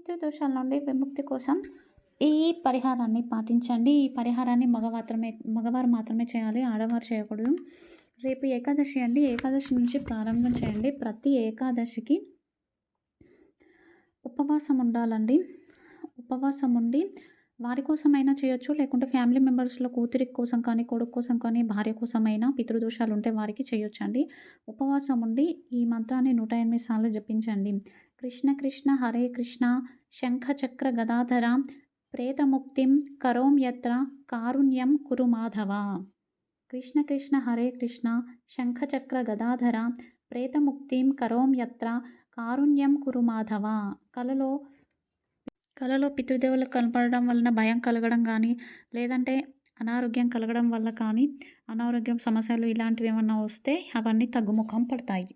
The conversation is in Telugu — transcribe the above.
పితృదోషాల నుండి విముక్తి కోసం ఈ పరిహారాన్ని పాటించండి. ఈ పరిహారాన్ని మగవారు మాత్రమే చేయాలి, ఆడవారు చేయకూడదు. రేపు ఏకాదశి అండి. ఏకాదశి నుంచి ప్రారంభం చేయండి. ప్రతి ఏకాదశికి ఉపవాసం ఉండాలండి. ఉపవాసం ఉండి వారి కోసమైనా చేయొచ్చు, లేకుంటే ఫ్యామిలీ మెంబర్స్‌లో కూతురి కోసం కానీ, కొడుకు కోసం కానీ, భార్య కోసమైనా పితృదోషాలు ఉంటే వారికి చేయొచ్చండి. ఉపవాసం ఉండి ఈ మంత్రాన్ని 108 సార్లు జపించండి. కృష్ణ కృష్ణ హరే కృష్ణ శంఖ చక్ర గదాధర ప్రేతముక్తిం కరోమ్యత్ర కారుణ్యం కురు మాధవ. కృష్ణ కృష్ణ హరే కృష్ణ శంఖ చక్ర గదాధర ప్రేతముక్తిం కరోమ్యత్ర కారుణ్యం కురు మాధవ. కలలో పితృదేవులు కనపడడం వలన భయం కలగడం కానీ, లేదంటే అనారోగ్యం కలగడం వల్ల కానీ, అనారోగ్యం సమస్యలు ఇలాంటివి ఏమన్నా వస్తే అవన్నీ తగ్గుముఖం పడతాయి.